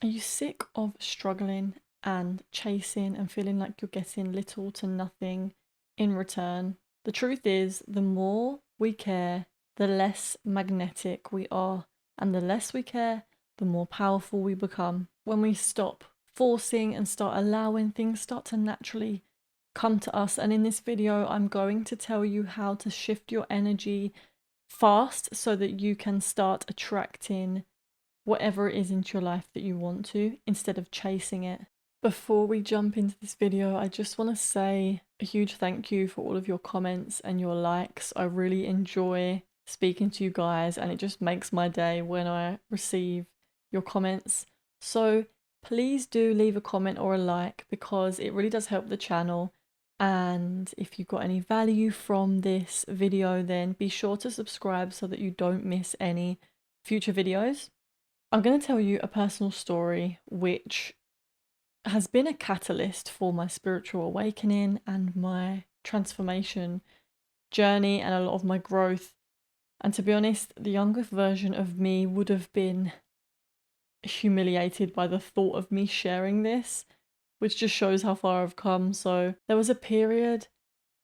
Are you sick of struggling and chasing and feeling like you're getting little to nothing in return? The truth is, the more we care, the less magnetic we are, and the less we care, the more powerful we become. When we stop forcing and start allowing, things start to naturally come to us. And in this video, I'm going to tell you how to shift your energy fast so that you can start attracting whatever it is into your life that you want to instead of chasing it. Before we jump into this video, I just want to say a huge thank you for all of your comments and your likes. I really enjoy speaking to you guys, and it just makes my day when I receive your comments. So please do leave a comment or a like, because it really does help the channel. And if you got any value from this video, then be sure to subscribe so that you don't miss any future videos. I'm going to tell you a personal story which has been a catalyst for my spiritual awakening and my transformation journey and a lot of my growth. And to be honest, the younger version of me would have been humiliated by the thought of me sharing this, which just shows how far I've come. So there was a period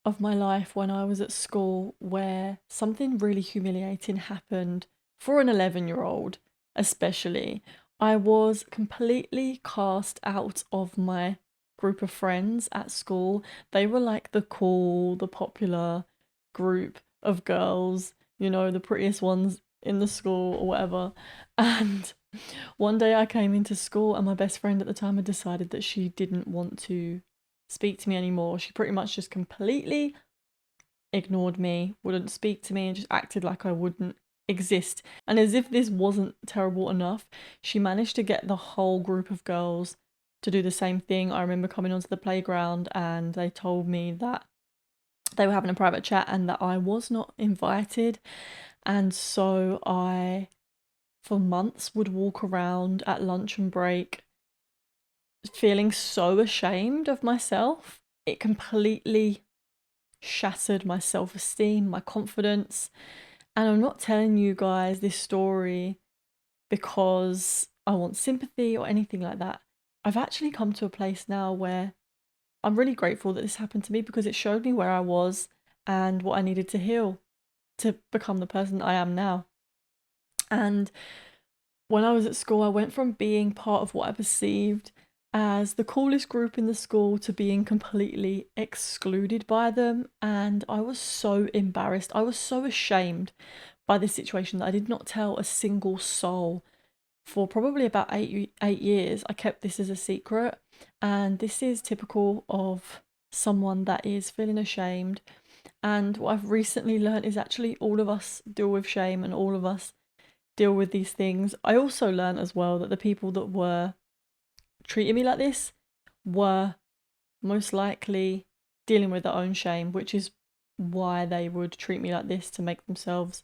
of my life when I was at school where something really humiliating happened for an 11-year-old, especially. I was completely cast out of my group of friends at school. They were like the cool, the popular group of girls, you know, the prettiest ones in the school or whatever. And one day I came into school and my best friend at the time had decided that she didn't want to speak to me anymore. She pretty much just completely ignored me, wouldn't speak to me, and just acted like I wouldn't exist. And as if this wasn't terrible enough, she managed to get the whole group of girls to do the same thing. I remember coming onto the playground and they told me that they were having a private chat and that I was not invited. And so I, for months, would walk around at lunch and break feeling so ashamed of myself. It completely shattered my self-esteem, my confidence. And I'm not telling you guys this story because I want sympathy or anything like that. I've actually come to a place now where I'm really grateful that this happened to me, because it showed me where I was and what I needed to heal to become the person I am now. And when I was at school, I went from being part of what I perceived as the coolest group in the school to being completely excluded by them. And I was so embarrassed. I was so ashamed by this situation that I did not tell a single soul for probably about eight years. I kept this as a secret. And this is typical of someone that is feeling ashamed. And what I've recently learned is actually all of us deal with shame and all of us deal with these things. I also learned as well that the people that were treating me like this were most likely dealing with their own shame, which is why they would treat me like this, to make themselves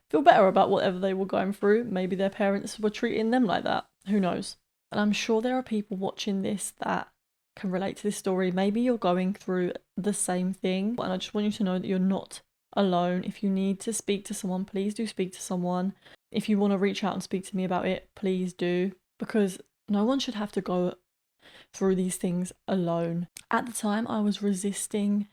feel better about whatever they were going through. Maybe their parents were treating them like that. Who knows? And I'm sure there are people watching this that can relate to this story. Maybe you're going through the same thing, and I just want you to know that you're not alone. If you need to speak to someone, please do speak to someone. If you want to reach out and speak to me about it, please do, because no one should have to go through these things alone. At the time, I was resisting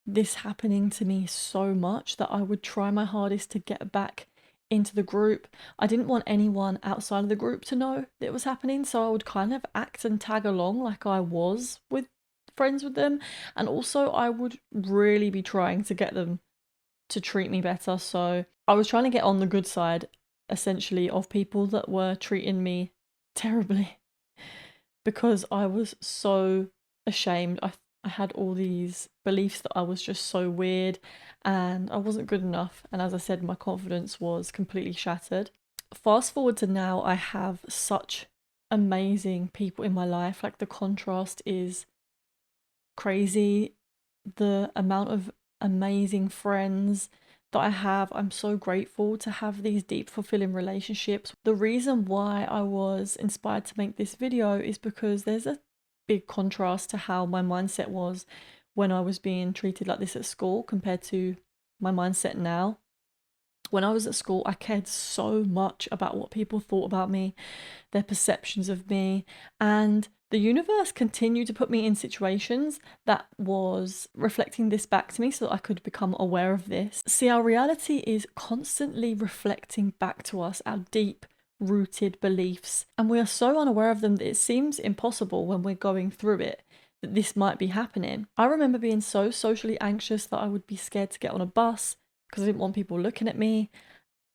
this happening to me so much that I would try my hardest to get back into the group. I didn't want anyone outside of the group to know that it was happening, so I would kind of act and tag along like I was with friends with them. And also I would really be trying to get them to treat me better. So I was trying to get on the good side, essentially, of people that were treating me terribly, because I was so ashamed. I had all these beliefs that I was just so weird and I wasn't good enough. And as I said, my confidence was completely shattered. Fast forward to now, I have such amazing people in my life. Like, the contrast is crazy. The amount of amazing friends that I have, I'm so grateful to have these deep, fulfilling relationships. The reason why I was inspired to make this video is because there's a big contrast to how my mindset was when I was being treated like this at school compared to my mindset now. When I was at school, I cared so much about what people thought about me, their perceptions of me, and the universe continued to put me in situations that was reflecting this back to me so that I could become aware of this. See, our reality is constantly reflecting back to us our deep rooted beliefs, and we are so unaware of them that it seems impossible when we're going through it that this might be happening. I remember being so socially anxious that I would be scared to get on a bus because I didn't want people looking at me.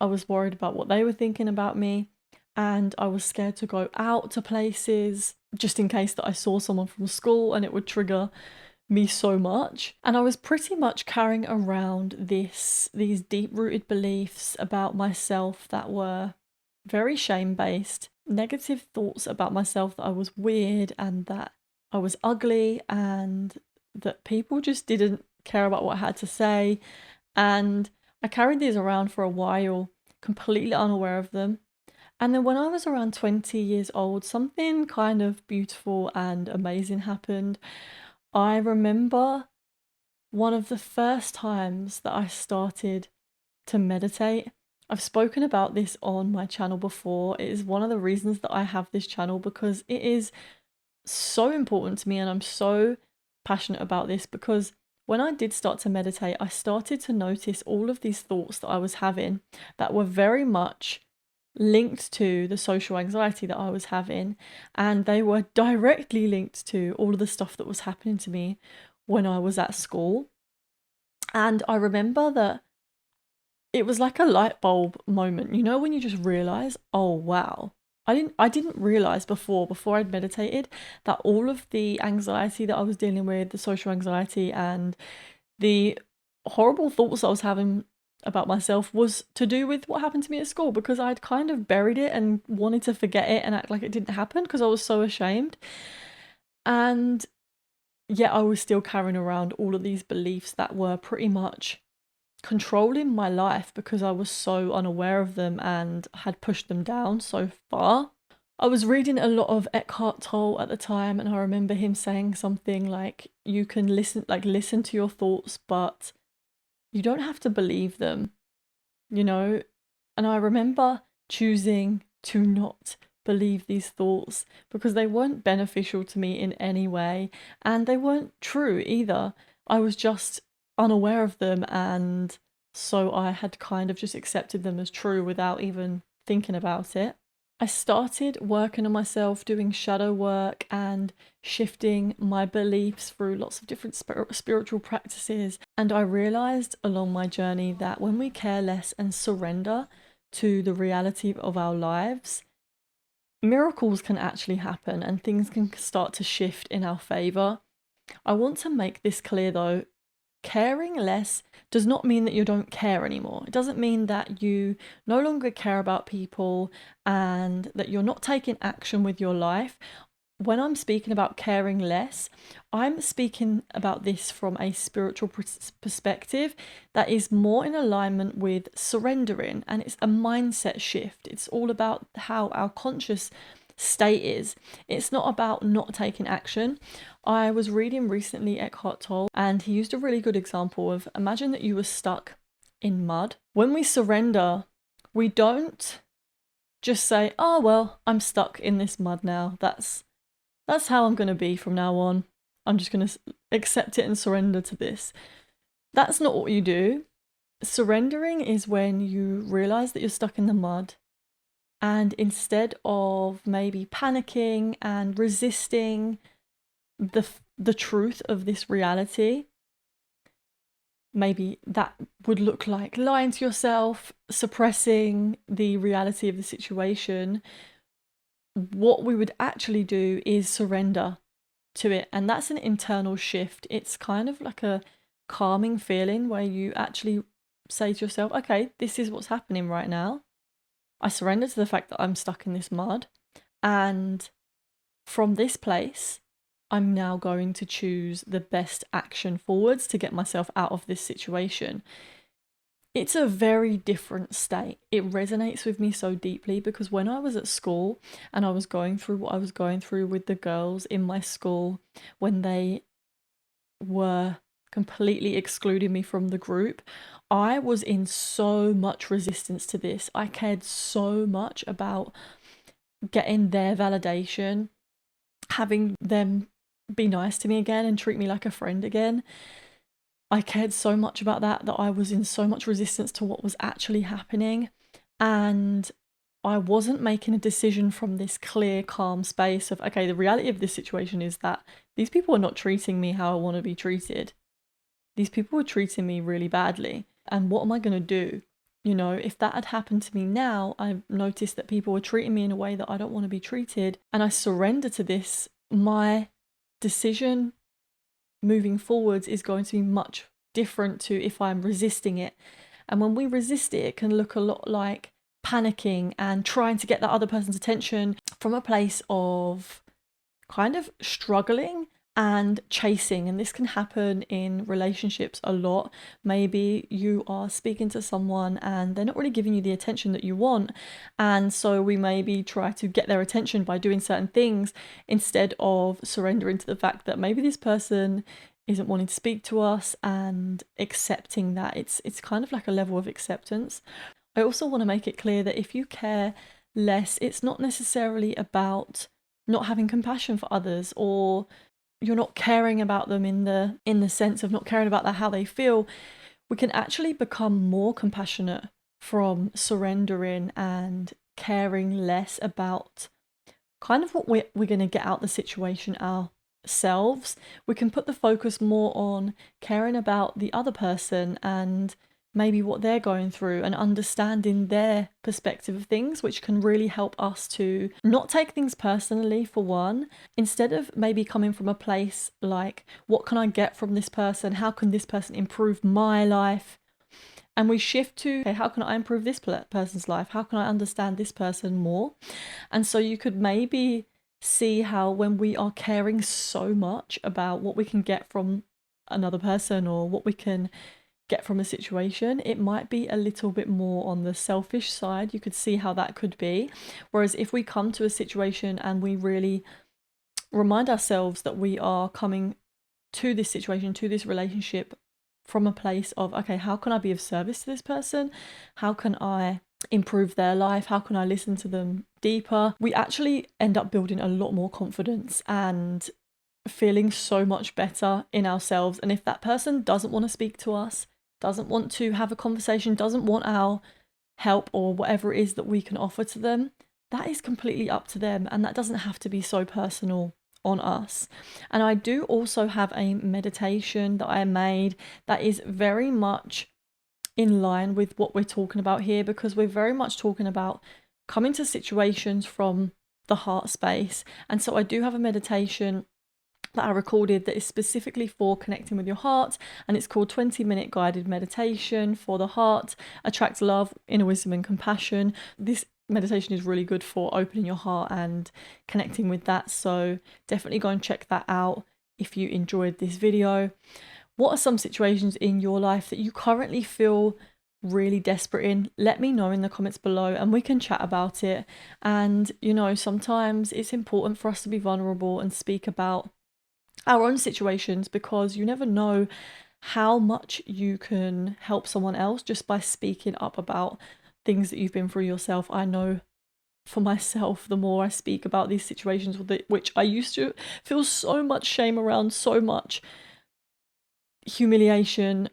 I was worried about what they were thinking about me, and I was scared to go out to places just in case that I saw someone from school and it would trigger me so much. And I was pretty much carrying around these deep-rooted beliefs about myself that were very shame-based, negative thoughts about myself that I was weird and that I was ugly and that people just didn't care about what I had to say. And I carried these around for a while, completely unaware of them. And then when I was around 20 years old, something kind of beautiful and amazing happened. I remember one of the first times that I started to meditate. I've spoken about this on my channel before. It is one of the reasons that I have this channel because it is so important to me and I'm so passionate about this because when I did start to meditate, I started to notice all of these thoughts that I was having that were very much linked to the social anxiety that I was having, and they were directly linked to all of the stuff that was happening to me when I was at school. And I remember that it was like a light bulb moment, you know, when you just realize, oh wow, I didn't realize before I'd meditated that all of the anxiety that I was dealing with, the social anxiety and the horrible thoughts I was having about myself was to do with what happened to me at school, because I'd kind of buried it and wanted to forget it and act like it didn't happen because I was so ashamed. And yet I was still carrying around all of these beliefs that were pretty much controlling my life because I was so unaware of them and had pushed them down so far. I was reading a lot of Eckhart Tolle at the time, and I remember him saying something like, you can listen to your thoughts, but you don't have to believe them, you know? And I remember choosing to not believe these thoughts because they weren't beneficial to me in any way, and they weren't true either. I was just unaware of them, and so I had kind of just accepted them as true without even thinking about it. I started working on myself, doing shadow work and shifting my beliefs through lots of different spiritual practices. And I realized along my journey that when we care less and surrender to the reality of our lives, miracles can actually happen and things can start to shift in our favor. I want to make this clear though. Caring less does not mean that you don't care anymore. It doesn't mean that you no longer care about people and that you're not taking action with your life. When I'm speaking about caring less, I'm speaking about this from a spiritual perspective that is more in alignment with surrendering, and it's a mindset shift. It's all about how our conscious state is. It's not about not taking action. I was reading recently Eckhart Tolle, and he used a really good example of, imagine that you were stuck in mud. When we surrender, we don't just say, oh well, I'm stuck in this mud now. That's how I'm going to be from now on. I'm just going to accept it and surrender to this. That's not what you do. Surrendering is when you realize that you're stuck in the mud, and instead of maybe panicking and resisting the truth of this reality, maybe that would look like lying to yourself, suppressing the reality of the situation. What we would actually do is surrender to it, and that's an internal shift. It's kind of like a calming feeling where you actually say to yourself, okay, this is what's happening right now. I surrender to the fact that I'm stuck in this mud, and from this place, I'm now going to choose the best action forwards to get myself out of this situation. It's a very different state. It resonates with me so deeply because when I was at school and I was going through what I was going through with the girls in my school when they were completely excluded me from the group. I was in so much resistance to this. I cared so much about getting their validation, having them be nice to me again and treat me like a friend again. I cared so much about that I was in so much resistance to what was actually happening. And I wasn't making a decision from this clear, calm space of, okay, the reality of this situation is that these people are not treating me how I want to be treated. These people are treating me really badly. And what am I going to do? You know, if that had happened to me now, I've noticed that people were treating me in a way that I don't want to be treated, and I surrender to this, my decision moving forwards is going to be much different to if I'm resisting it. And when we resist it, it can look a lot like panicking and trying to get that other person's attention from a place of kind of struggling and chasing. And this can happen in relationships a lot. Maybe you are speaking to someone and they're not really giving you the attention that you want, and so we maybe try to get their attention by doing certain things instead of surrendering to the fact that maybe this person isn't wanting to speak to us and accepting that. It's kind of like a level of acceptance. I also want to make it clear that if you care less, it's not necessarily about not having compassion for others, or you're not caring about them in the sense of not caring about how they feel. We can actually become more compassionate from surrendering and caring less about kind of what we're going to get out the situation ourselves. We can put the focus more on caring about the other person and maybe what they're going through and understanding their perspective of things, which can really help us to not take things personally, for one. Instead of maybe coming from a place like, what can I get from this person? How can this person improve my life? And we shift to, okay, how can I improve this person's life? How can I understand this person more? And so you could maybe see how when we are caring so much about what we can get from another person or what we can get from a situation, it might be a little bit more on the selfish side. You could see how that could be. Whereas if we come to a situation and we really remind ourselves that we are coming to this situation, to this relationship from a place of, okay, how can I be of service to this person? How can I improve their life? How can I listen to them deeper? We actually end up building a lot more confidence and feeling so much better in ourselves. And if that person doesn't want to speak to us, doesn't want to have a conversation, doesn't want our help or whatever it is that we can offer to them, that is completely up to them, and that doesn't have to be so personal on us. And I do also have a meditation that I made that is very much in line with what we're talking about here, because we're very much talking about coming to situations from the heart space. And so I do have a meditation that I recorded that is specifically for connecting with your heart, and it's called 20-minute guided meditation for the heart. Attract love, inner wisdom and compassion. This meditation is really good for opening your heart and connecting with that, so definitely go and check that out if you enjoyed this video. What are some situations in your life that you currently feel really desperate in? Let me know in the comments below and we can chat about it. And you know, sometimes it's important for us to be vulnerable and speak about our own situations, because you never know how much you can help someone else just by speaking up about things that you've been through yourself. I know for myself, the more I speak about these situations which I used to feel so much shame around, so much humiliation,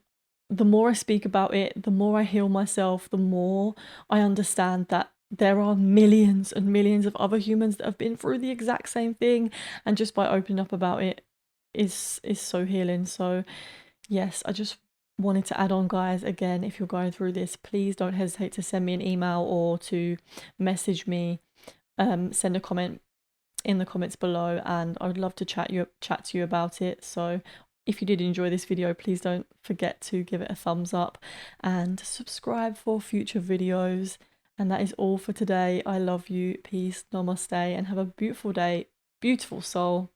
the more I speak about it, the more I heal myself, the more I understand that there are millions and millions of other humans that have been through the exact same thing, and just by opening up about it is so healing. So yes, I just wanted to add on, guys, again, if you're going through this, please don't hesitate to send me an email or to message me, send a comment in the comments below, and I would love to chat to you about it. So if you did enjoy this video, please don't forget to give it a thumbs up and subscribe for future videos. And that is all for today. I love you. Peace, namaste, and have a beautiful day, beautiful soul.